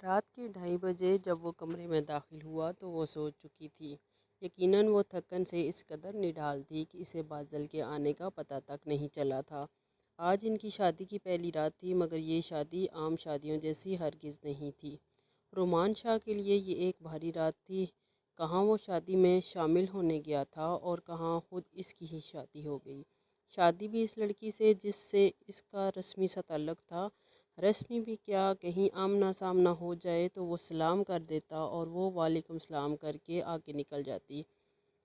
رات کے 2:30 بجے جب وہ کمرے میں داخل ہوا تو وہ سو چکی تھی۔ یقیناً وہ تھکن سے اس قدر نڈھال تھی کہ اسے بادل کے آنے کا پتہ تک نہیں چلا تھا۔ آج ان کی شادی کی پہلی رات تھی، مگر یہ شادی عام شادیوں جیسی ہرگز نہیں تھی۔ رومان شاہ کے لیے یہ ایک بھاری رات تھی۔ کہاں وہ شادی میں شامل ہونے گیا تھا اور کہاں خود اس کی ہی شادی ہو گئی۔ شادی بھی اس لڑکی سے جس سے اس کا رسمی سا تعلق تھا۔ رسمی بھی کیا، کہیں آمنا سامنا ہو جائے تو وہ سلام کر دیتا اور وہ وعلیکم السلام کر کے آگے نکل جاتی۔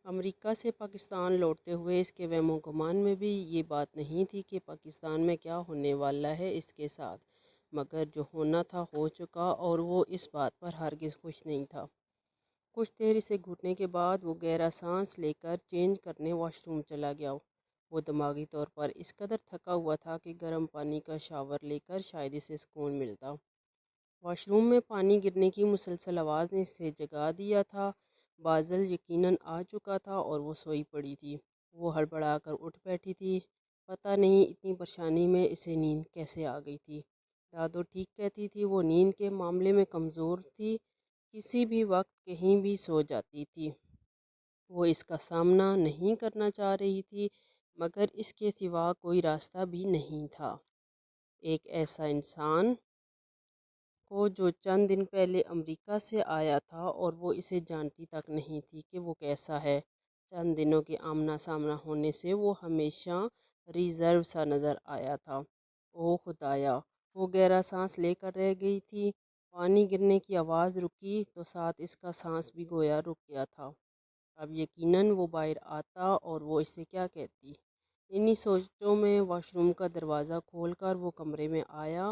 امریکہ سے پاکستان لوٹتے ہوئے اس کے وہم و گمان میں بھی یہ بات نہیں تھی کہ پاکستان میں کیا ہونے والا ہے اس کے ساتھ، مگر جو ہونا تھا ہو چکا اور وہ اس بات پر ہرگز خوش نہیں تھا۔ کچھ دیر اسے گھٹنے کے بعد وہ گہرا سانس لے کر چینج کرنے واش روم چلا گیا۔ وہ دماغی طور پر اس قدر تھکا ہوا تھا کہ گرم پانی کا شاور لے کر شاید اسے سکون ملتا۔ واش روم میں پانی گرنے کی مسلسل آواز نے اسے جگا دیا تھا۔ بادل یقیناً آ چکا تھا اور وہ سوئی پڑی تھی۔ وہ ہڑبڑا کر اٹھ بیٹھی تھی۔ پتہ نہیں اتنی پریشانی میں اسے نیند کیسے آ گئی تھی۔ دادو ٹھیک کہتی تھی، وہ نیند کے معاملے میں کمزور تھی، کسی بھی وقت کہیں بھی سو جاتی تھی۔ وہ اس کا سامنا نہیں کرنا چاہ رہی تھی، مگر اس کے سوا کوئی راستہ بھی نہیں تھا۔ ایک ایسا انسان کو جو چند دن پہلے امریکہ سے آیا تھا اور وہ اسے جانتی تک نہیں تھی کہ وہ کیسا ہے۔ چند دنوں کے آمنا سامنا ہونے سے وہ ہمیشہ ریزرو سا نظر آیا تھا۔ او خدایا! وہ گہرا سانس لے کر رہ گئی تھی۔ پانی گرنے کی آواز رکی تو ساتھ اس کا سانس بھی گویا رک گیا تھا۔ اب یقیناً وہ باہر آتا اور وہ اسے کیا کہتی۔ انہی سوچوں میں واش روم کا دروازہ کھول کر وہ کمرے میں آیا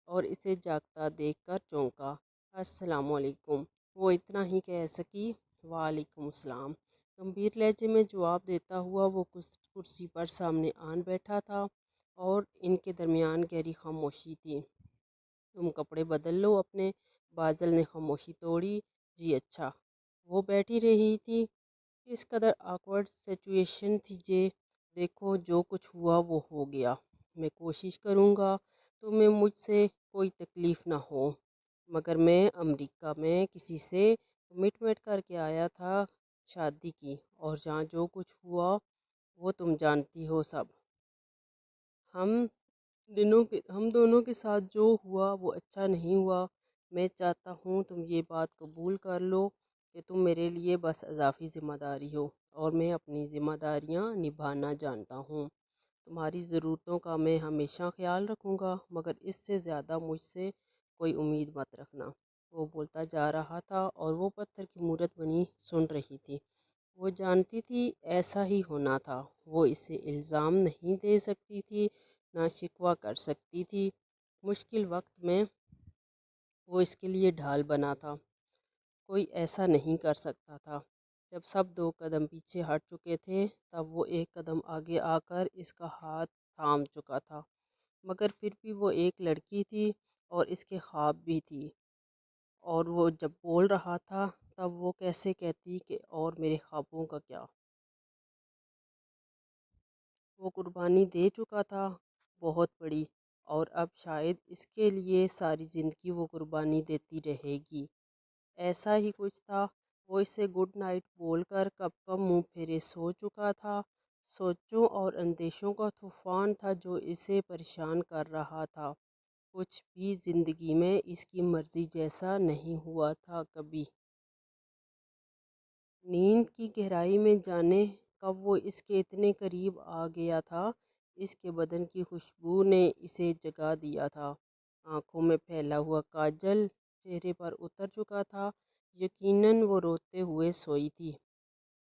اور اسے جاگتا دیکھ کر چونکا۔ السلام علیکم، وہ اتنا ہی کہہ سکی۔ وعلیکم السلام، گمبھیر لہجے میں جواب دیتا ہوا وہ کرسی پر سامنے آن بیٹھا تھا اور ان کے درمیان گہری خاموشی تھی۔ تم کپڑے بدل لو اپنے۔ بادل نے خاموشی توڑی۔ جی اچھا۔ وہ بیٹھی رہی تھی۔ کس قدر آکورڈ سچویشن تھی یہ۔ دیکھو جو کچھ ہوا وہ ہو گیا۔ میں کوشش کروں گا تمہیں مجھ سے کوئی تکلیف نہ ہو، مگر میں امریکہ میں کسی سے کمٹمنٹ کر کے آیا تھا شادی کی، اور جہاں جو کچھ ہوا وہ تم جانتی ہو سب۔ ہم دونوں کے ساتھ جو ہوا وہ اچھا نہیں ہوا۔ میں چاہتا ہوں تم یہ بات قبول کر لو کہ تم میرے لیے بس اضافی ذمہ داری ہو، اور میں اپنی ذمہ داریاں نبھانا جانتا ہوں۔ تمہاری ضرورتوں کا میں ہمیشہ خیال رکھوں گا، مگر اس سے زیادہ مجھ سے کوئی امید مت رکھنا۔ وہ بولتا جا رہا تھا اور وہ پتھر کی مورت بنی سن رہی تھی۔ وہ جانتی تھی ایسا ہی ہونا تھا۔ وہ اسے الزام نہیں دے سکتی تھی، نہ شکوہ کر سکتی تھی۔ مشکل وقت میں وہ اس کے لیے ڈھال بنا تھا۔ کوئی ایسا نہیں کر سکتا تھا۔ جب سب 2 قدم پیچھے ہٹ چکے تھے تب وہ 1 قدم آگے آ کر اس کا ہاتھ تھام چکا تھا، مگر پھر بھی وہ ایک لڑکی تھی اور اس کے خواب بھی تھی، اور وہ جب بول رہا تھا تب وہ کیسے کہتی کہ اور میرے خوابوں کا کیا؟ وہ قربانی دے چکا تھا، بہت بڑی، اور اب شاید اس کے لیے ساری زندگی وہ قربانی دیتی رہے گی۔ ایسا ہی کچھ تھا۔ وہ اسے گڈ نائٹ بول کر کب کب منہ پھیرے سو چکا تھا۔ سوچوں اور اندیشوں کا طوفان تھا جو اسے پریشان کر رہا تھا۔ کچھ بھی زندگی میں اس کی مرضی جیسا نہیں ہوا تھا کبھی۔ نیند کی گہرائی میں جانے کب وہ اس کے اتنے قریب آ گیا تھا۔ اس کے بدن کی خوشبو نے اسے جگا دیا تھا۔ آنکھوں میں پھیلا ہوا کاجل چہرے پر اتر چکا تھا۔ یقیناً وہ روتے ہوئے سوئی تھی۔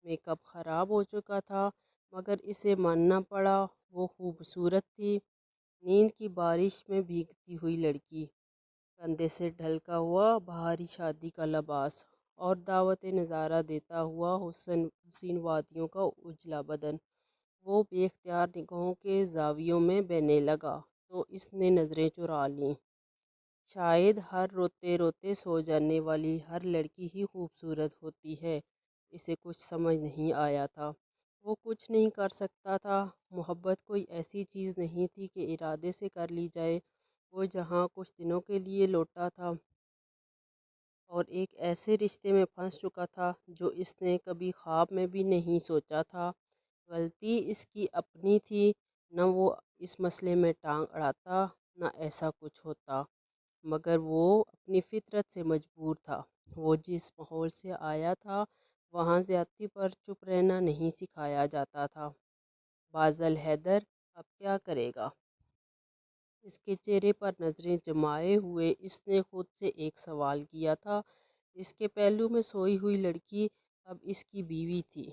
میک اپ خراب ہو چکا تھا، مگر اسے ماننا پڑا، وہ خوبصورت تھی۔ نیند کی بارش میں بھیگتی ہوئی لڑکی، کندھے سے ڈھلکا ہوا بہاری شادی کا لباس، اور دعوت نظارہ دیتا ہوا حسین وادیوں کا اجلا بدن۔ وہ بے اختیار نگاہوں کے زاویوں میں بہنے لگا تو اس نے نظریں چرا لیں۔ شاید ہر روتے روتے سو جانے والی ہر لڑکی ہی خوبصورت ہوتی ہے۔ اسے کچھ سمجھ نہیں آیا تھا۔ وہ کچھ نہیں کر سکتا تھا۔ محبت کوئی ایسی چیز نہیں تھی کہ ارادے سے کر لی جائے۔ وہ جہاں کچھ دنوں کے لیے لوٹا تھا اور ایک ایسے رشتے میں پھنس چکا تھا جو اس نے کبھی خواب میں بھی نہیں سوچا تھا۔ غلطی اس کی اپنی تھی، نہ وہ اس مسئلے میں ٹانگ اڑاتا نہ ایسا کچھ ہوتا، مگر وہ اپنی فطرت سے مجبور تھا۔ وہ جس ماحول سے آیا تھا وہاں زیادتی پر چپ رہنا نہیں سکھایا جاتا تھا۔ بازل حیدر اب کیا کرے گا؟ اس کے چہرے پر نظریں جمائے ہوئے اس نے خود سے ایک سوال کیا تھا۔ اس کے پہلو میں سوئی ہوئی لڑکی اب اس کی بیوی تھی۔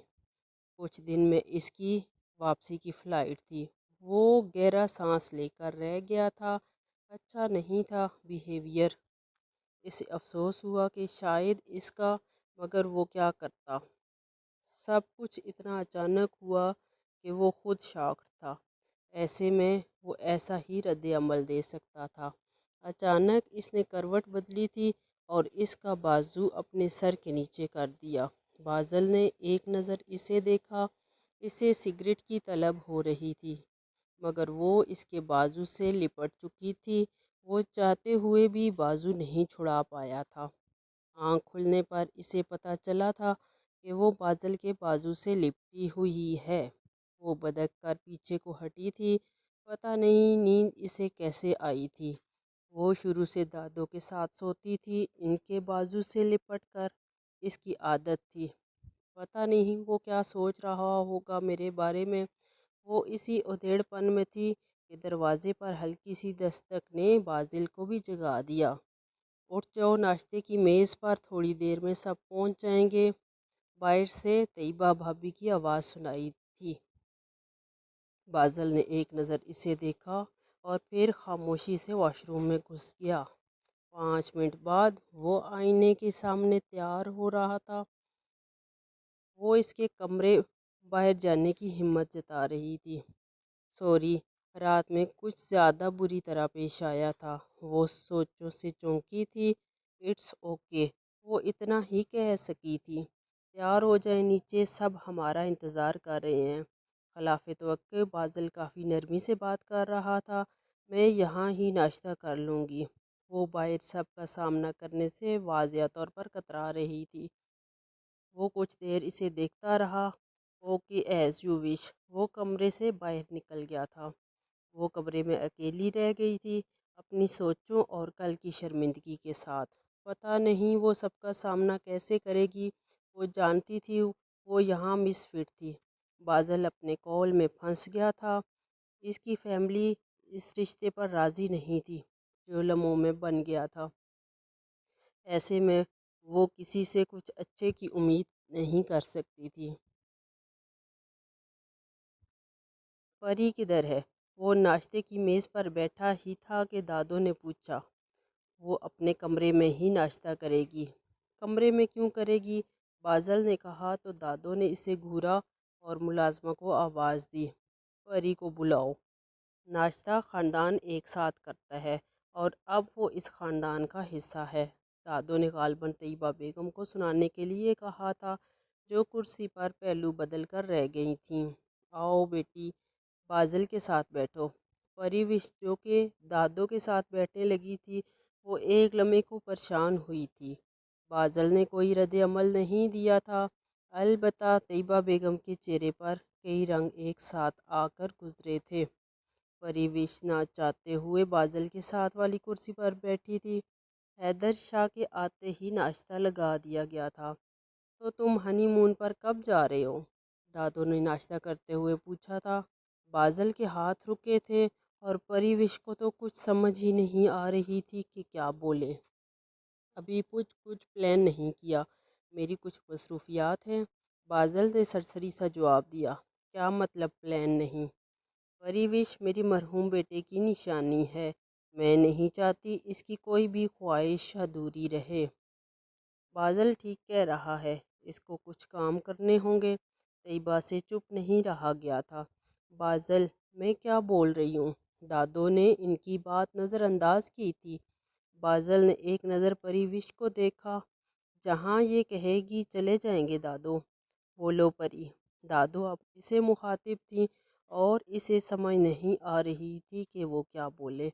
کچھ دن میں اس کی واپسی کی فلائٹ تھی۔ وہ گہرا سانس لے کر رہ گیا تھا۔ اچھا نہیں تھا بیہیویئر۔ اسے افسوس ہوا کہ شاید اس کا، مگر وہ کیا کرتا؟ سب کچھ اتنا اچانک ہوا کہ وہ خود شاکڈ تھا۔ ایسے میں وہ ایسا ہی رد عمل دے سکتا تھا۔ اچانک اس نے کروٹ بدلی تھی اور اس کا بازو اپنے سر کے نیچے کر دیا۔ بازل نے ایک نظر اسے دیکھا۔ اسے سگریٹ کی طلب ہو رہی تھی، مگر وہ اس کے بازو سے لپٹ چکی تھی۔ وہ چاہتے ہوئے بھی بازو نہیں چھڑا پایا تھا۔ آنکھ کھلنے پر اسے پتہ چلا تھا کہ وہ بازل کے بازو سے لپٹی ہوئی ہے۔ وہ بدک کر پیچھے کو ہٹی تھی۔ پتہ نہیں نیند اسے کیسے آئی تھی۔ وہ شروع سے دادوں کے ساتھ سوتی تھی۔ ان کے بازو سے لپٹ کر اس کی عادت تھی۔ پتہ نہیں وہ کیا سوچ رہا ہوگا میرے بارے میں۔ وہ اسی ادھیڑ پن میں تھی کہ دروازے پر ہلکی سی دستک نے بازل کو بھی جگا دیا۔ اٹھ جاؤ، ناشتے کی میز پر، تھوڑی دیر میں سب پہنچ جائیں گے۔ باہر سے طیبہ بھابھی کی آواز سنائی تھی۔ بازل نے ایک نظر اسے دیکھا اور پھر خاموشی سے واش روم میں گھس گیا۔ 5 منٹ بعد وہ آئینے کے سامنے تیار ہو رہا تھا۔ وہ اس کے کمرے باہر جانے کی ہمت جتا رہی تھی۔ سوری، رات میں کچھ زیادہ بری طرح پیش آیا تھا۔ وہ سوچوں سے چونکی تھی۔ اٹس اوکے، وہ اتنا ہی کہہ سکی تھی۔ تیار ہو جائیں، نیچے سب ہمارا انتظار کر رہے ہیں۔ خلاف توقع بازل کافی نرمی سے بات کر رہا تھا۔ میں یہاں ہی ناشتہ کر لوں گی۔ وہ باہر سب کا سامنا کرنے سے واضح طور پر کترا رہی تھی۔ وہ کچھ دیر اسے دیکھتا رہا۔ Okay, as you wish. وہ کمرے سے باہر نکل گیا تھا۔ وہ کمرے میں اکیلی رہ گئی تھی، اپنی سوچوں اور کل کی شرمندگی کے ساتھ۔ پتہ نہیں وہ سب کا سامنا کیسے کرے گی۔ وہ جانتی تھی وہ یہاں مس فٹ تھی۔ بازل اپنے قول میں پھنس گیا تھا۔ اس کی فیملی اس رشتے پر راضی نہیں تھی جو لمحوں میں بن گیا تھا۔ ایسے میں وہ کسی سے کچھ اچھے کی امید نہیں کر سکتی تھی۔ پری کدھر ہے؟ وہ ناشتے کی میز پر بیٹھا ہی تھا کہ دادوں نے پوچھا۔ وہ اپنے کمرے میں ہی ناشتہ کرے گی۔ کمرے میں کیوں کرے گی؟ بازل نے کہا تو دادوں نے اسے گھورا اور ملازمہ کو آواز دی، پری کو بلاؤ۔ ناشتہ خاندان ایک ساتھ کرتا ہے اور اب وہ اس خاندان کا حصہ ہے، دادوں نے غالباً طیبہ بیگم کو سنانے کے لیے کہا تھا، جو کرسی پر پہلو بدل کر رہ گئی تھیں۔ آؤ بیٹی، بازل کے ساتھ بیٹھو۔ پری وش جو کہ دادوں کے ساتھ بیٹھنے لگی تھی، وہ ایک لمحے کو پریشان ہوئی تھی۔ بازل نے کوئی رد عمل نہیں دیا تھا، البتہ طیبہ بیگم کے چہرے پر کئی رنگ ایک ساتھ آ کر گزرے تھے۔ پری وش نہ چاہتے ہوئے بازل کے ساتھ والی کرسی پر بیٹھی تھی۔ حیدر شاہ کے آتے ہی ناشتہ لگا دیا گیا تھا۔ تو تم ہنی مون پر کب جا رہے ہو؟ دادوں نے ناشتہ کرتے ہوئے پوچھا تھا۔ بازل کے ہاتھ رکے تھے اور پری وش کو تو کچھ سمجھ ہی نہیں آ رہی تھی کہ کیا بولے۔ ابھی کچھ پلان نہیں کیا، میری کچھ مصروفیات ہیں، بازل نے سرسری سا جواب دیا۔ کیا مطلب پلان نہیں؟ پری وش میری مرحوم بیٹے کی نشانی ہے، میں نہیں چاہتی اس کی کوئی بھی خواہش ادھوری رہے۔ بازل ٹھیک کہہ رہا ہے، اس کو کچھ کام کرنے ہوں گے۔ طیبہ سے چپ نہیں رہا گیا تھا۔ بازل، میں کیا بول رہی ہوں؟ دادوں نے ان کی بات نظر انداز کی تھی۔ بازل نے ایک نظر پری وش کو دیکھا۔ جہاں یہ کہے گی چلے جائیں گے دادو۔ بولو پری۔ دادو اب اسے مخاطب تھی اور اسے سمجھ نہیں آ رہی تھی کہ وہ کیا بولے۔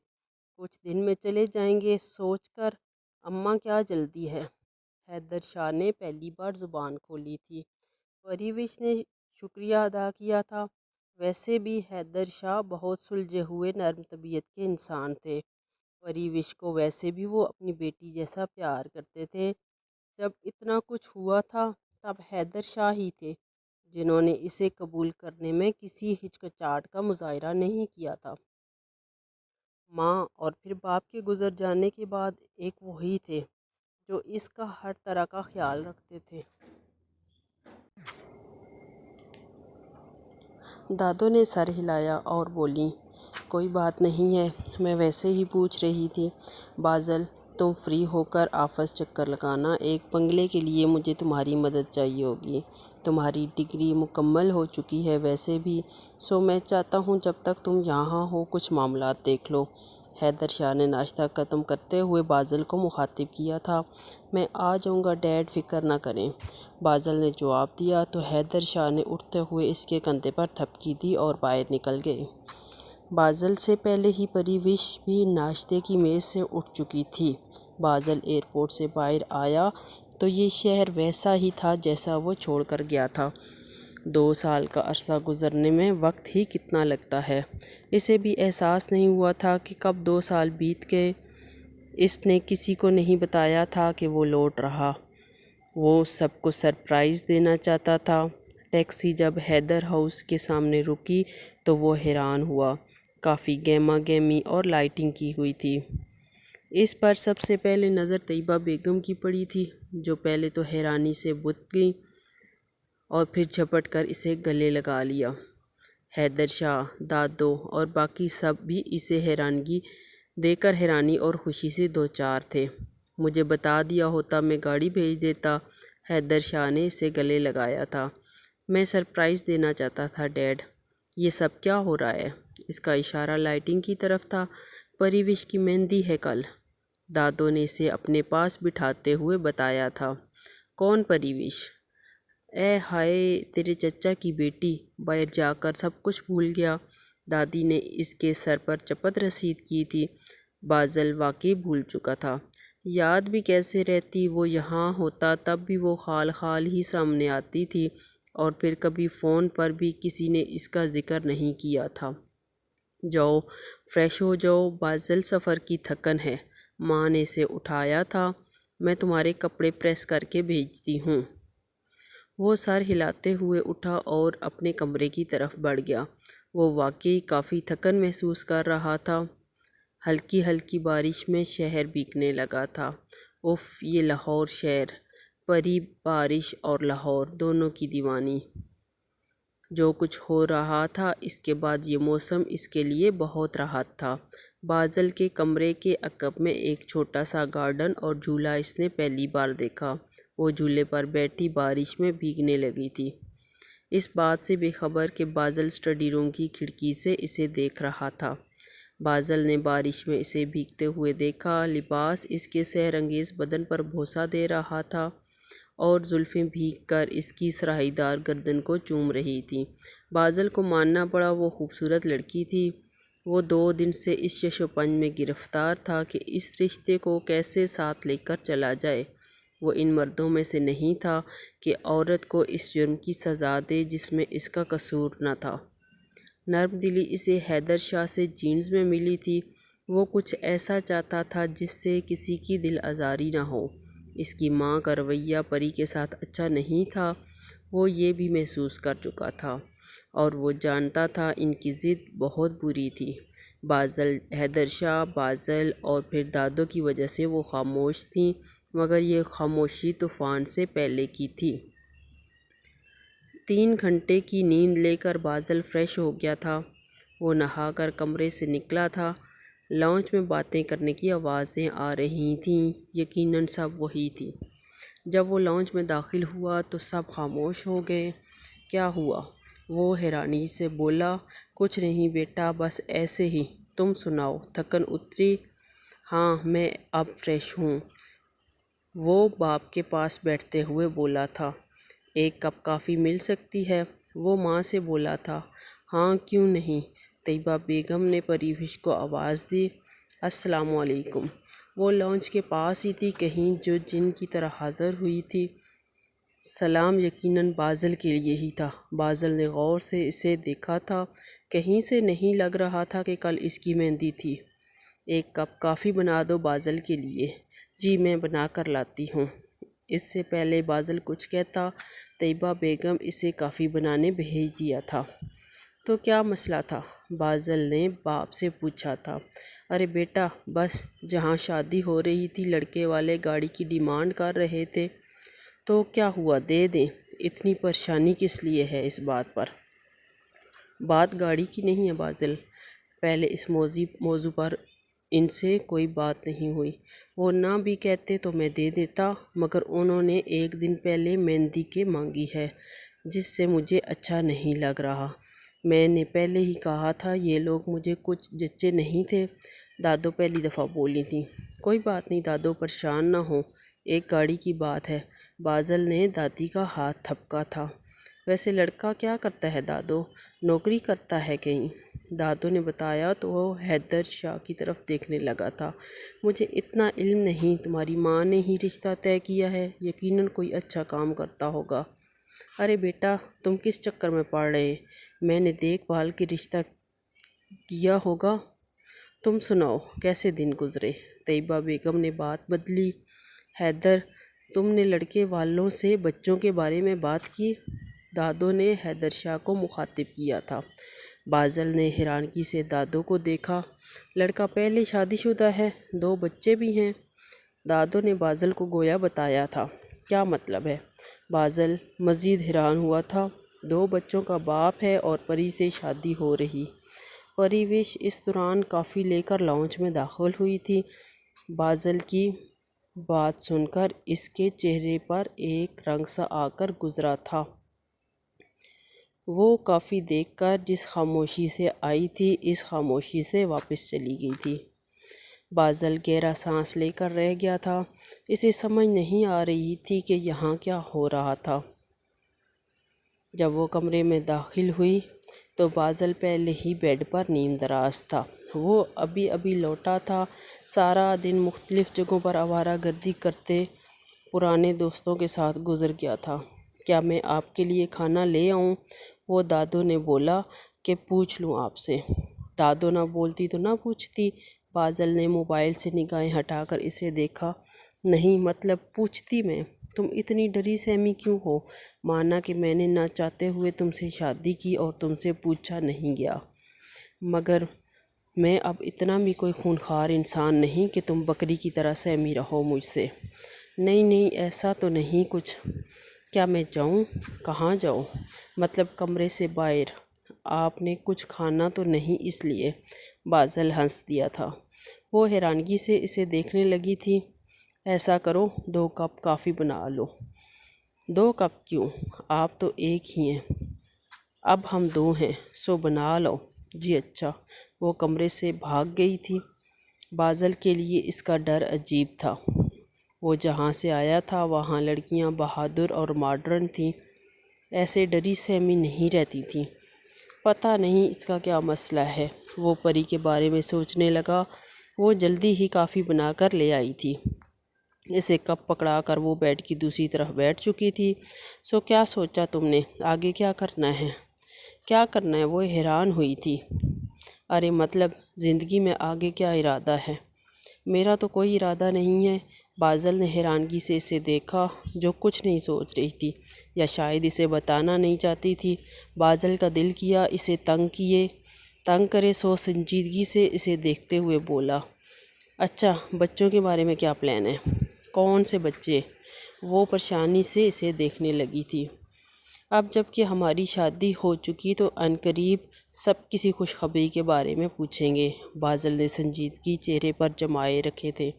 کچھ دن میں چلے جائیں گے سوچ کر، اماں کیا جلدی ہے؟ حیدر شاہ نے پہلی بار زبان کھولی تھی۔ پریوش نے شکریہ ادا کیا تھا۔ ویسے بھی حیدر شاہ بہت سلجھے ہوئے نرم طبیعت کے انسان تھے۔ پریوش کو ویسے بھی وہ اپنی بیٹی جیسا پیار کرتے تھے۔ جب اتنا کچھ ہوا تھا تب حیدر شاہ ہی تھے جنہوں نے اسے قبول کرنے میں کسی ہچکچاہٹ کا مظاہرہ نہیں کیا تھا۔ ماں اور پھر باپ کے گزر جانے کے بعد ایک وہی تھے جو اس کا ہر طرح کا خیال رکھتے تھے۔ دادو نے سر ہلایا اور بولیں، کوئی بات نہیں ہے، میں ویسے ہی پوچھ رہی تھی۔ بازل، تم فری ہو کر آفس چکر لگانا، ایک بنگلے کے لیے مجھے تمہاری مدد چاہیے ہوگی۔ تمہاری ڈگری مکمل ہو چکی ہے ویسے بھی، سو میں چاہتا ہوں جب تک تم یہاں ہو کچھ معاملات دیکھ لو۔ حیدر شاہ نے ناشتہ ختم کرتے ہوئے بازل کو مخاطب کیا تھا۔ میں آ جاؤں گا ڈیڈ، فکر نہ کریں۔ بازل نے جواب دیا تو حیدر شاہ نے اٹھتے ہوئے اس کے کندھے پر تھپکی دی اور باہر نکل گئے۔ بازل سے پہلے ہی پریوش بھی ناشتے کی میز سے اٹھ چکی تھی۔ بازل ایئرپورٹ سے باہر آیا تو یہ شہر ویسا ہی تھا جیسا وہ چھوڑ کر گیا تھا۔ 2 سال کا عرصہ گزرنے میں وقت ہی کتنا لگتا ہے، اسے بھی احساس نہیں ہوا تھا کہ کب 2 سال بیت گئے۔ اس نے کسی کو نہیں بتایا تھا کہ وہ لوٹ رہا۔ وہ سب کو سرپرائز دینا چاہتا تھا۔ ٹیکسی جب حیدر ہاؤس کے سامنے رکی تو وہ حیران ہوا۔ کافی گہما گہمی اور لائٹنگ کی ہوئی تھی۔ اس پر سب سے پہلے نظر طیبہ بیگم کی پڑی تھی، جو پہلے تو حیرانی سے بت گئیں اور پھر جھپٹ کر اسے گلے لگا لیا۔ حیدر شاہ، دادو اور باقی سب بھی اسے حیرانگی دیکھ کر حیرانی اور خوشی سے دوچار تھے۔ مجھے بتا دیا ہوتا میں گاڑی بھیج دیتا۔ حیدر شاہ نے اسے گلے لگایا تھا۔ میں سرپرائز دینا چاہتا تھا ڈیڈ۔ یہ سب کیا ہو رہا ہے؟ اس کا اشارہ لائٹنگ کی طرف تھا۔ پریوش کی مہندی ہے کل، دادو نے اسے اپنے پاس بٹھاتے ہوئے بتایا تھا۔ کون پریوش؟ اے ہائے، تیرے چچا کی بیٹی، باہر جا کر سب کچھ بھول گیا۔ دادی نے اس کے سر پر چپت رسید کی تھی۔ بازل واقعی بھول چکا تھا۔ یاد بھی کیسے رہتی، وہ یہاں ہوتا تب بھی وہ خال خال ہی سامنے آتی تھی، اور پھر کبھی فون پر بھی کسی نے اس کا ذکر نہیں کیا تھا۔ جاؤ فریش ہو جاؤ، بازل سفر کی تھکن ہے، ماں نے اسے اٹھایا تھا۔ میں تمہارے کپڑے پریس کر کے بھیجتی ہوں۔ وہ سر ہلاتے ہوئے اٹھا اور اپنے کمرے کی طرف بڑھ گیا۔ وہ واقعی کافی تھکن محسوس کر رہا تھا۔ ہلکی ہلکی بارش میں شہر بھیگنے لگا تھا۔ اف، یہ لاہور شہر! پری بارش اور لاہور دونوں کی دیوانی۔ جو کچھ ہو رہا تھا اس کے بعد یہ موسم اس کے لیے بہت راحت تھا۔ بازل کے کمرے کے عقب میں ایک چھوٹا سا گارڈن اور جھولا اس نے پہلی بار دیکھا۔ وہ جھولے پر بیٹھی بارش میں بھیگنے لگی تھی، اس بات سے بے خبر کہ بازل اسٹڈی روم کی کھڑکی سے اسے دیکھ رہا تھا۔ بازل نے بارش میں اسے بھیگتے ہوئے دیکھا۔ لباس اس کے سحر انگیز بدن پر بوسہ دے رہا تھا اور زلفیں بھیگ کر اس کی سراہی دار گردن کو چوم رہی تھیں۔ بازل کو ماننا پڑا وہ خوبصورت لڑکی تھی۔ وہ 2 دن سے اس چش و پنج میں گرفتار تھا کہ اس رشتے کو کیسے ساتھ لے کر چلا جائے۔ وہ ان مردوں میں سے نہیں تھا کہ عورت کو اس جرم کی سزا دے جس میں اس کا قصور نہ تھا۔ نرم دلی اسے حیدر شاہ سے جینز میں ملی تھی۔ وہ کچھ ایسا چاہتا تھا جس سے کسی کی دل آزاری نہ ہو۔ اس کی ماں کا رویہ پری کے ساتھ اچھا نہیں تھا، وہ یہ بھی محسوس کر چکا تھا، اور وہ جانتا تھا ان کی ضد بہت بری تھی۔ بازل، حیدر شاہ، بازل اور پھر دادو کی وجہ سے وہ خاموش تھیں، مگر یہ خاموشی طوفان سے پہلے کی تھی۔ 3 گھنٹے کی نیند لے کر بازل فریش ہو گیا تھا۔ وہ نہا کر کمرے سے نکلا تھا۔ لاؤنج میں باتیں کرنے کی آوازیں آ رہی تھیں، یقیناً سب وہی تھی۔ جب وہ لاؤنج میں داخل ہوا تو سب خاموش ہو گئے۔ کیا ہوا؟ وہ حیرانی سے بولا۔ کچھ نہیں بیٹا، بس ایسے ہی۔ تم سناؤ، تھکن اتری؟ ہاں، میں اب فریش ہوں، وہ باپ کے پاس بیٹھتے ہوئے بولا تھا۔ ایک کپ کافی مل سکتی ہے؟ وہ ماں سے بولا تھا۔ ہاں، کیوں نہیں؟ طیبہ بیگم نے پریوش کو آواز دی۔ السلام علیکم۔ وہ لانچ کے پاس ہی تھی، کہیں جو جن کی طرح حاضر ہوئی تھی۔ سلام یقیناً بازل کے لیے ہی تھا۔ بازل نے غور سے اسے دیکھا تھا، کہیں سے نہیں لگ رہا تھا کہ کل اس کی مہندی تھی۔ ایک کپ کافی بنا دو بازل کے لیے۔ جی میں بنا کر لاتی ہوں۔ اس سے پہلے بازل کچھ کہتا، طیبہ بیگم اسے کافی بنانے بھیج دیا تھا۔ تو کیا مسئلہ تھا؟ بازل نے باپ سے پوچھا تھا۔ ارے بیٹا بس، جہاں شادی ہو رہی تھی لڑکے والے گاڑی کی ڈیمانڈ کر رہے تھے، تو کیا ہوا، دے دیں؟ اتنی پریشانی کس لیے ہے اس بات پر؟ بات گاڑی کی نہیں ہے بازل، پہلے اس موضوع پر ان سے کوئی بات نہیں ہوئی۔ وہ نہ بھی کہتے تو میں دے دیتا، مگر انہوں نے ایک دن پہلے مہندی کے مانگی ہے، جس سے مجھے اچھا نہیں لگ رہا۔ میں نے پہلے ہی کہا تھا، یہ لوگ مجھے کچھ جچے نہیں تھے، دادو پہلی دفعہ بولی تھیں۔ کوئی بات نہیں دادو، پریشان نہ ہوں، ایک گاڑی کی بات ہے۔ بازل نے دادی کا ہاتھ تھپکا تھا۔ ویسے لڑکا کیا کرتا ہے دادو؟ نوکری کرتا ہے کہیں؟ دادو نے بتایا تو وہ حیدر شاہ کی طرف دیکھنے لگا تھا۔ مجھے اتنا علم نہیں، تمہاری ماں نے ہی رشتہ طے کیا ہے، یقیناً کوئی اچھا کام کرتا ہوگا۔ ارے بیٹا تم کس چکر میں پڑ رہے؟ میں نے دیکھ بھال کے رشتہ کیا ہوگا۔ تم سناؤ کیسے دن گزرے؟ طیبہ بیگم نے بات بدلی۔ حیدر، تم نے لڑکے والوں سے بچوں کے بارے میں بات کی؟ دادو نے حیدر شاہ کو مخاطب کیا تھا۔ بازل نے حیرانگی سے دادو کو دیکھا۔ لڑکا پہلے شادی شدہ ہے، 2 بچے بھی ہیں۔ دادو نے بازل کو گویا بتایا تھا۔ کیا مطلب ہے؟ بازل مزید حیران ہوا تھا۔ 2 بچوں کا باپ ہے اور پری سے شادی ہو رہی۔ پریوش اس دوران کافی لے کر لاؤنج میں داخل ہوئی تھی۔ بازل کی بات سن کر اس کے چہرے پر ایک رنگ سا آ کر گزرا تھا۔ وہ کافی دیکھ کر جس خاموشی سے آئی تھی، اس خاموشی سے واپس چلی گئی تھی۔ بازل گہرا سانس لے کر رہ گیا تھا۔ اسے سمجھ نہیں آ رہی تھی کہ یہاں کیا ہو رہا تھا۔ جب وہ کمرے میں داخل ہوئی تو بازل پہلے ہی بیڈ پر نیم دراز تھا۔ وہ ابھی لوٹا تھا، سارا دن مختلف جگہوں پر آوارہ گردی کرتے پرانے دوستوں کے ساتھ گزر گیا تھا۔ کیا میں آپ کے لیے کھانا لے آؤں؟ وہ دادو نے بولا کہ پوچھ لوں آپ سے۔ دادو نہ بولتی تو نہ پوچھتی۔ بازل نے موبائل سے نگاہیں ہٹا کر اسے دیکھا۔ نہیں مطلب پوچھتی میں، تم اتنی ڈری سہمی کیوں ہو؟ مانا کہ میں نے نہ چاہتے ہوئے تم سے شادی کی اور تم سے پوچھا نہیں گیا، مگر میں اب اتنا بھی کوئی خونخوار انسان نہیں کہ تم بکری کی طرح سہمی رہو مجھ سے۔ نہیں ایسا تو نہیں کچھ۔ کیا میں جاؤں؟ کہاں جاؤں؟ مطلب کمرے سے باہر۔ آپ نے کچھ کھانا تو نہیں اس لیے؟ بازل ہنس دیا تھا۔ وہ حیرانگی سے اسے دیکھنے لگی تھی۔ ایسا کرو 2 کپ کافی بنا لو۔ 2 کپ کیوں؟ آپ تو ایک ہی ہیں، اب ہم 2 ہیں، سو بنا لو۔ جی اچھا۔ وہ کمرے سے بھاگ گئی تھی۔ بازل کے لیے اس کا ڈر عجیب تھا۔ وہ جہاں سے آیا تھا وہاں لڑکیاں بہادر اور ماڈرن تھیں، ایسے ڈری سہمی نہیں رہتی تھیں۔ پتہ نہیں اس کا کیا مسئلہ ہے۔ وہ پری کے بارے میں سوچنے لگا۔ وہ جلدی ہی کافی بنا کر لے آئی تھی۔ اسے کپ پکڑا کر وہ بیڈ کی دوسری طرف بیٹھ چکی تھی۔ سو کیا سوچا تم نے؟ آگے کیا کرنا ہے؟ کیا کرنا ہے؟ وہ حیران ہوئی تھی۔ ارے مطلب زندگی میں آگے کیا ارادہ ہے؟ میرا تو کوئی ارادہ نہیں ہے۔ بازل نے حیرانگی سے اسے دیکھا، جو کچھ نہیں سوچ رہی تھی، یا شاید اسے بتانا نہیں چاہتی تھی۔ بازل کا دل کیا اسے تنگ کرے، سو سنجیدگی سے اسے دیکھتے ہوئے بولا، اچھا بچوں کے بارے میں کیا پلان ہے؟ کون سے بچے؟ وہ پریشانی سے اسے دیکھنے لگی تھی۔ اب جب کہ ہماری شادی ہو چکی تو عنقریب سب کسی خوشخبری کے بارے میں پوچھیں گے۔ بازل نے سنجیدگی چہرے پر جمائے رکھے تھے۔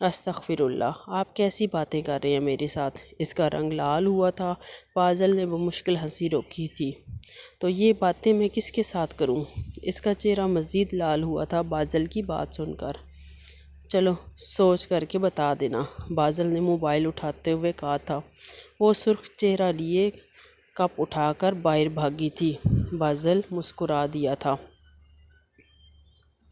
استغفر اللہ، آپ کیسی باتیں کر رہے ہیں میرے ساتھ؟ اس کا رنگ لال ہوا تھا۔ بازل نے بمشکل ہنسی روکی تھی۔ تو یہ باتیں میں کس کے ساتھ کروں؟ اس کا چہرہ مزید لال ہوا تھا بازل کی بات سن کر۔ چلو سوچ کر کے بتا دینا، بازل نے موبائل اٹھاتے ہوئے کہا تھا۔ وہ سرخ چہرہ لیے کپ اٹھا کر باہر بھاگی تھی۔ بازل مسکرا دیا تھا۔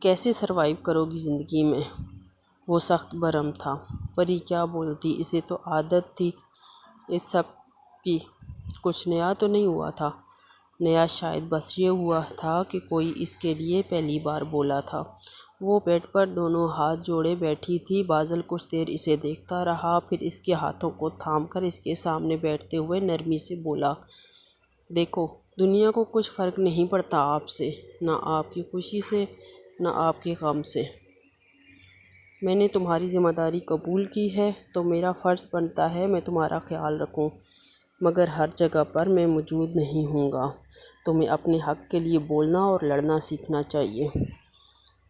کیسے سروائیو کرو گی زندگی میں؟ وہ سخت برہم تھا۔ پری کیا بولتی، اسے تو عادت تھی اس سب کی۔ کچھ نیا تو نہیں ہوا تھا۔ نیا شاید بس یہ ہوا تھا کہ کوئی اس کے لیے پہلی بار بولا تھا۔ وہ بیڈ پر دونوں ہاتھ جوڑے بیٹھی تھی۔ بازل کچھ دیر اسے دیکھتا رہا، پھر اس کے ہاتھوں کو تھام کر اس کے سامنے بیٹھتے ہوئے نرمی سے بولا، دیکھو، دنیا کو کچھ فرق نہیں پڑتا آپ سے، نہ آپ کی خوشی سے، نہ آپ کے غم سے۔ میں نے تمہاری ذمہ داری قبول کی ہے تو میرا فرض بنتا ہے میں تمہارا خیال رکھوں، مگر ہر جگہ پر میں موجود نہیں ہوں گا۔ تمہیں اپنے حق کے لیے بولنا اور لڑنا سیکھنا چاہیے،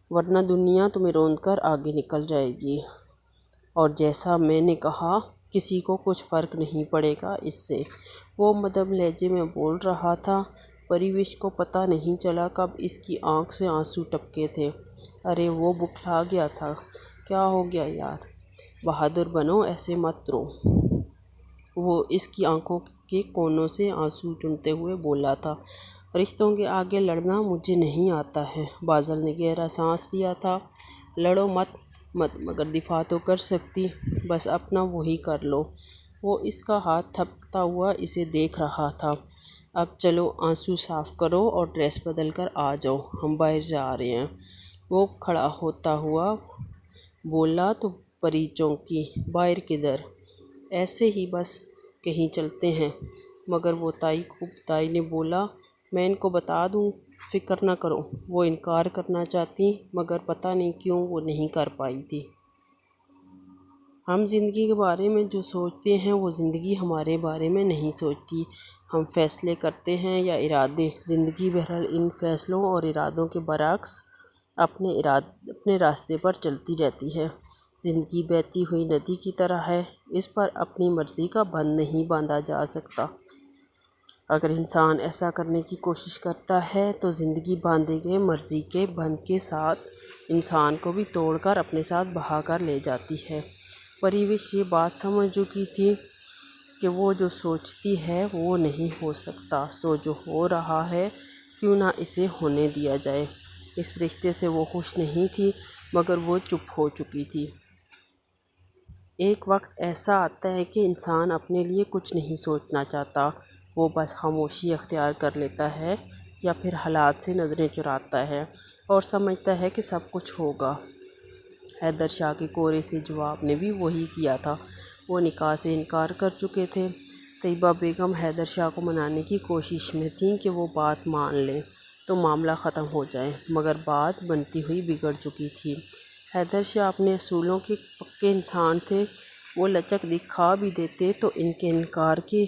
ورنہ دنیا تمہیں روند کر آگے نکل جائے گی۔ اور جیسا میں نے کہا، کسی کو کچھ فرق نہیں پڑے گا اس سے۔ وہ مدھم لہجے میں بول رہا تھا۔ پریوش کو پتہ نہیں چلا کب اس کی آنکھ سے آنسو ٹپکے تھے۔ ارے وہ بکھلا گیا تھا۔ کیا ہو گیا یار؟ بہادر بنو، ایسے مت رو۔ وہ اس کی آنکھوں کے کونوں سے آنسو چنتے ہوئے بولا تھا۔ رشتوں کے آگے لڑنا مجھے نہیں آتا ہے۔ بازل نے گہرا سانس لیا تھا۔ لڑو مت مگر دفاع تو کر سکتی، بس اپنا وہی کر لو۔ وہ اس کا ہاتھ تھپکتا ہوا اسے دیکھ رہا تھا۔ اب چلو، آنسو صاف کرو اور ڈریس بدل کر آ جاؤ، ہم باہر جا رہے ہیں۔ وہ کھڑا ہوتا ہوا بولا تو پری چونکی۔ باہر کدھر؟ ایسے ہی بس کہیں چلتے ہیں۔ مگر وہ تائی نے بولا، میں ان کو بتا دوں، فکر نہ کرو۔ وہ انکار کرنا چاہتی مگر پتہ نہیں کیوں وہ نہیں کر پائی تھی۔ ہم زندگی کے بارے میں جو سوچتے ہیں وہ زندگی ہمارے بارے میں نہیں سوچتی۔ ہم فیصلے کرتے ہیں یا ارادے، زندگی بہرحال ان فیصلوں اور ارادوں کے برعکس اپنے راستے پر چلتی رہتی ہے۔ زندگی بہتی ہوئی ندی کی طرح ہے، اس پر اپنی مرضی کا بند نہیں باندھا جا سکتا۔ اگر انسان ایسا کرنے کی کوشش کرتا ہے تو زندگی باندھے گئے مرضی کے بند کے ساتھ انسان کو بھی توڑ کر اپنے ساتھ بہا کر لے جاتی ہے۔ پریوش یہ بات سمجھ چکی تھی کہ وہ جو سوچتی ہے وہ نہیں ہو سکتا، سو جو ہو رہا ہے کیوں نہ اسے ہونے دیا جائے۔ اس رشتے سے وہ خوش نہیں تھی مگر وہ چپ ہو چکی تھی۔ ایک وقت ایسا آتا ہے کہ انسان اپنے لیے کچھ نہیں سوچنا چاہتا، وہ بس خاموشی اختیار کر لیتا ہے یا پھر حالات سے نظریں چراتا ہے اور سمجھتا ہے کہ سب کچھ ہوگا۔ حیدر شاہ کے کورے سے جواب نے بھی وہی کیا تھا۔ وہ نکاح سے انکار کر چکے تھے۔ طیبہ بیگم حیدر شاہ کو منانے کی کوشش میں تھیں کہ وہ بات مان لیں تو معاملہ ختم ہو جائے، مگر بات بنتی ہوئی بگڑ چکی تھی۔ حیدر شاہ اپنے اصولوں کے پکے انسان تھے۔ وہ لچک دکھا بھی دیتے تو ان کے انکار کی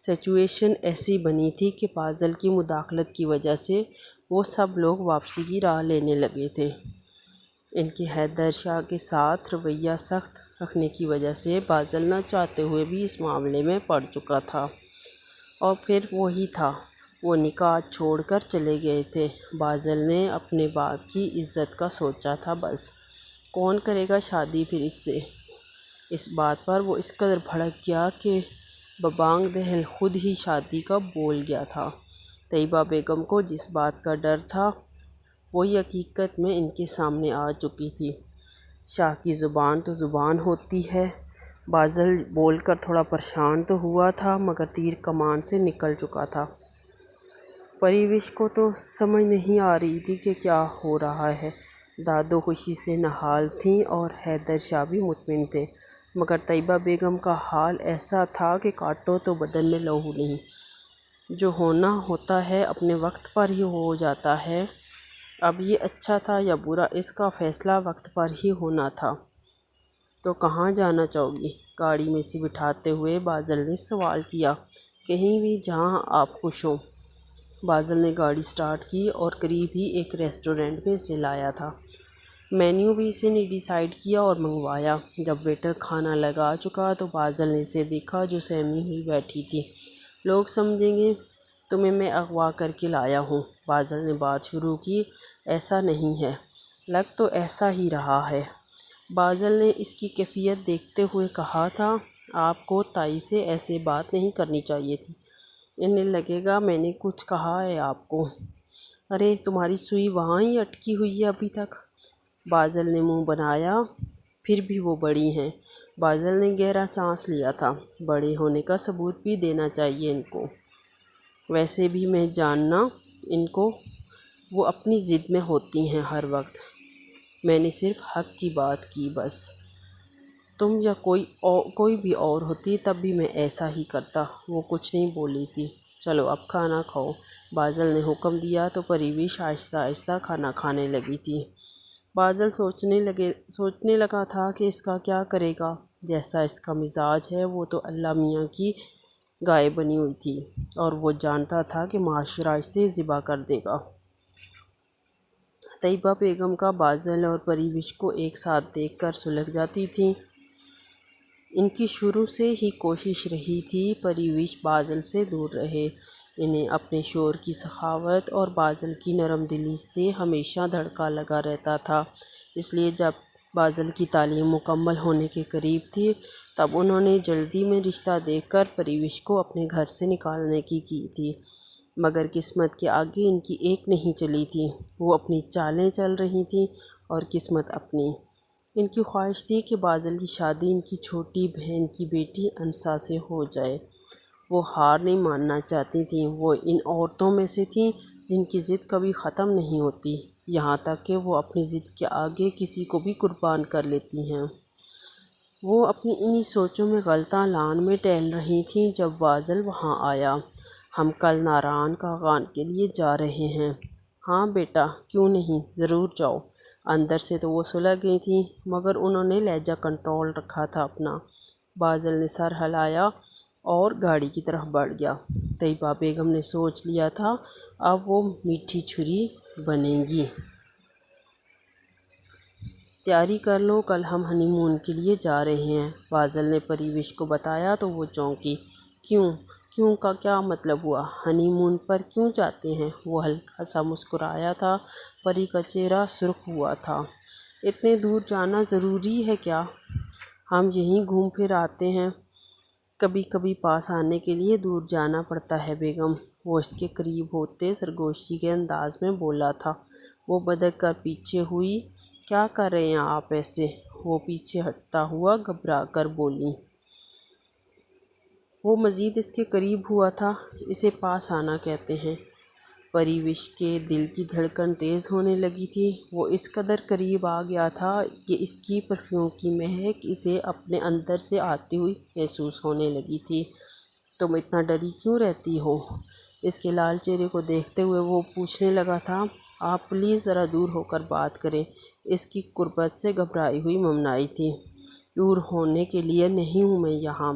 سچویشن ایسی بنی تھی کہ بازل کی مداخلت کی وجہ سے وہ سب لوگ واپسی کی راہ لینے لگے تھے۔ ان کے حیدر شاہ کے ساتھ رویہ سخت رکھنے کی وجہ سے بازل نہ چاہتے ہوئے بھی اس معاملے میں پڑ چکا تھا۔ اور پھر وہی تھا، وہ نکاح چھوڑ کر چلے گئے تھے۔ بازل نے اپنے باپ کی عزت کا سوچا تھا بس، کون کرے گا شادی پھر اس سے؟ اس بات پر وہ اس قدر بھڑک گیا کہ ببانگ دہل خود ہی شادی کا بول گیا تھا۔ طیبہ بیگم کو جس بات کا ڈر تھا وہی حقیقت میں ان کے سامنے آ چکی تھی۔ شاہ کی زبان تو زبان ہوتی ہے۔ بازل بول کر تھوڑا پریشان تو ہوا تھا مگر تیر کمان سے نکل چکا تھا۔ پریوش کو تو سمجھ نہیں آ رہی تھی کہ کیا ہو رہا ہے۔ دادو خوشی سے نہال تھیں اور حیدر شاہ بھی مطمئن تھے، مگر طیبہ بیگم کا حال ایسا تھا کہ کاٹو تو بدن میں لہو نہیں۔ جو ہونا ہوتا ہے اپنے وقت پر ہی ہو جاتا ہے۔ اب یہ اچھا تھا یا برا، اس کا فیصلہ وقت پر ہی ہونا تھا۔ تو کہاں جانا چاہو گی؟ گاڑی میں سے بٹھاتے ہوئے بازل نے سوال کیا۔ کہیں بھی جہاں آپ خوش ہوں۔ بازل نے گاڑی سٹارٹ کی اور قریب ہی ایک ریسٹورنٹ میں اسے لایا تھا۔ مینیو بھی اسے نے ڈیسائیڈ کیا اور منگوایا۔ جب ویٹر کھانا لگا چکا تو بازل نے اسے دیکھا جو سہمی ہوئی بیٹھی تھی۔ لوگ سمجھیں گے تمہیں میں اغوا کر کے لایا ہوں، بازل نے بات شروع کی۔ ایسا نہیں ہے، لگ تو ایسا ہی رہا ہے۔ بازل نے اس کی کیفیت دیکھتے ہوئے کہا تھا، آپ کو تائی سے ایسے بات نہیں کرنی چاہیے تھی، انہیں لگے گا میں نے کچھ کہا ہے آپ کو۔ ارے تمہاری سوئی وہاں ہی اٹکی ہوئی ہے ابھی تک۔ بازل نے منہ بنایا، پھر بھی وہ بڑی ہیں۔ بازل نے گہرا سانس لیا تھا۔ بڑے ہونے کا ثبوت بھی دینا چاہیے ان کو۔ ویسے بھی میں جاننا ان کو، وہ اپنی ضد میں ہوتی ہیں ہر وقت۔ میں نے صرف حق کی بات کی بس۔ تم یا کوئی بھی اور ہوتی تب بھی میں ایسا ہی کرتا۔ وہ کچھ نہیں بولی تھی۔ چلو اب کھانا کھاؤ، بازل نے حکم دیا تو پریوش آہستہ آہستہ کھانا کھانے لگی تھی۔ بازل سوچنے لگا تھا کہ اس کا کیا کرے گا۔ جیسا اس کا مزاج ہے وہ تو اللہ میاں کی گائے بنی ہوئی تھی، اور وہ جانتا تھا کہ معاشرہ اسے ذبح کر دے گا۔ طیبہ بیگم کا بازل اور پریوش کو ایک ساتھ دیکھ کر سلجھ جاتی تھی۔ ان کی شروع سے ہی کوشش رہی تھی پریوش بازل سے دور رہے۔ انہیں اپنے شوہر کی سخاوت اور بازل کی نرم دلی سے ہمیشہ دھڑکا لگا رہتا تھا۔ اس لیے جب بازل کی تعلیم مکمل ہونے کے قریب تھی تب انہوں نے جلدی میں رشتہ دیکھ کر پریوش کو اپنے گھر سے نکالنے کی تھی، مگر قسمت کے آگے ان کی ایک نہیں چلی تھی۔ وہ اپنی چالیں چل رہی تھیں اور قسمت اپنی۔ ان کی خواہش تھی کہ بازل کی شادی ان کی چھوٹی بہن کی بیٹی انسا سے ہو جائے۔ وہ ہار نہیں ماننا چاہتی تھیں۔ وہ ان عورتوں میں سے تھیں جن کی ضد کبھی ختم نہیں ہوتی، یہاں تک کہ وہ اپنی ضد کے آگے کسی کو بھی قربان کر لیتی ہیں۔ وہ اپنی انہی سوچوں میں غلطاں لان میں ٹہل رہی تھیں جب بازل وہاں آیا۔ ہم کل ناران کاغان کے لیے جا رہے ہیں۔ ہاں بیٹا، کیوں نہیں، ضرور جاؤ۔ اندر سے تو وہ سلجھ گئی تھیں، مگر انہوں نے لہجہ کنٹرول رکھا تھا اپنا۔ بازل نے سر ہلایا اور گاڑی کی طرف بڑھ گیا۔ طیبہ بیگم نے سوچ لیا تھا اب وہ میٹھی چھری بنے گی۔ تیاری کر لو، کل ہم ہنی مون کے لیے جا رہے ہیں۔ بازل نے پریوش کو بتایا تو وہ چونکی۔ کیوں کا کیا مطلب ہوا؟ ہنی مون پر کیوں جاتے ہیں؟ وہ ہلکا سا مسکرایا تھا۔ پری کا چہرہ سرخ ہوا تھا۔ اتنے دور جانا ضروری ہے کیا؟ ہم یہیں گھوم پھر آتے ہیں۔ کبھی کبھی پاس آنے کے لیے دور جانا پڑتا ہے بیگم۔ وہ اس کے قریب ہوتے سرگوشی کے انداز میں بولا تھا۔ وہ بدک کر پیچھے ہوئی۔ کیا کر رہے ہیں آپ ایسے؟ وہ پیچھے ہٹتا ہوا گھبرا کر بولی۔ وہ مزید اس کے قریب ہوا تھا۔ اسے پاس آنا کہتے ہیں۔ پریوش کے دل کی دھڑکن تیز ہونے لگی تھی۔ وہ اس قدر قریب آ گیا تھا کہ اس کی پرفیوم کی مہک اسے اپنے اندر سے آتی ہوئی محسوس ہونے لگی تھی۔ تم اتنا ڈری کیوں رہتی ہو؟ اس کے لال چہرے کو دیکھتے ہوئے وہ پوچھنے لگا تھا۔ آپ پلیز ذرا دور ہو کر بات کریں۔ اس کی قربت سے گھبرائی ہوئی ممنائی تھی۔ دور ہونے کے لیے نہیں ہوں میں یہاں،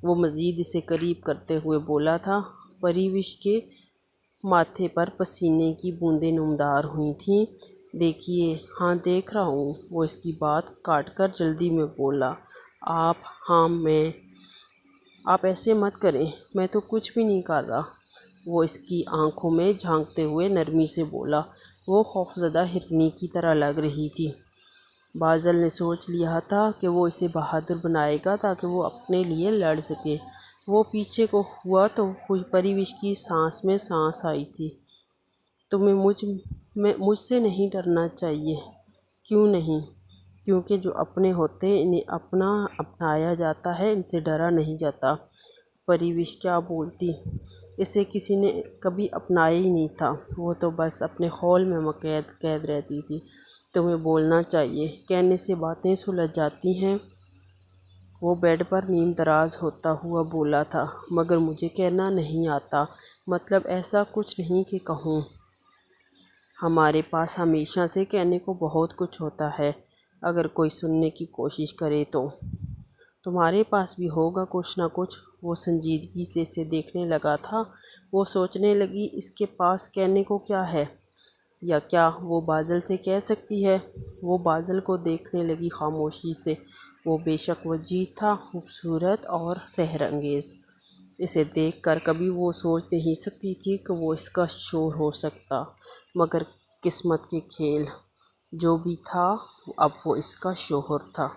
وہ مزید اسے قریب کرتے ہوئے بولا تھا۔ پریوش کے ماتھے پر پسینے کی بوندیں نمودار ہوئی تھیں۔ دیکھیے، ہاں دیکھ رہا ہوں، وہ اس کی بات کاٹ کر جلدی میں بولا۔ آپ ایسے مت کریں، میں تو کچھ بھی نہیں کر رہا، وہ اس کی آنکھوں میں جھانکتے ہوئے نرمی سے بولا۔ وہ خوفزدہ ہرنی کی طرح لگ رہی تھی۔ بازل نے سوچ لیا تھا کہ وہ اسے بہادر بنائے گا تاکہ وہ اپنے لیے لڑ سکے۔ وہ پیچھے کو ہوا تو پریوش کی سانس میں سانس آئی تھی۔ تمہیں مجھ سے نہیں ڈرنا چاہیے۔ کیوں نہیں؟ کیونکہ جو اپنے ہوتے انہیں اپنایا جاتا ہے، ان سے ڈرا نہیں جاتا۔ پریوش کیا بولتی؟ اسے کسی نے کبھی اپنایا ہی نہیں تھا، وہ تو بس اپنے خول میں قید رہتی تھی۔ تمہیں بولنا چاہیے، کہنے سے باتیں سلجھ جاتی ہیں۔ وہ بیڈ پر نیم دراز ہوتا ہوا بولا تھا۔ مگر مجھے کہنا نہیں آتا، مطلب ایسا کچھ نہیں کہ کہوں۔ ہمارے پاس ہمیشہ سے کہنے کو بہت کچھ ہوتا ہے، اگر کوئی سننے کی کوشش کرے تو۔ تمہارے پاس بھی ہوگا کچھ نہ کچھ۔ وہ سنجیدگی سے اسے دیکھنے لگا تھا۔ وہ سوچنے لگی اس کے پاس کہنے کو کیا ہے، یا کیا وہ بازل سے کہہ سکتی ہے؟ وہ بازل کو دیکھنے لگی خاموشی سے۔ وہ بے شک وجیح تھا، خوبصورت اور سحر انگیز۔ اسے دیکھ کر کبھی وہ سوچ نہیں سکتی تھی کہ وہ اس کا شوہر ہو سکتا، مگر قسمت کے کھیل، جو بھی تھا اب وہ اس کا شوہر تھا۔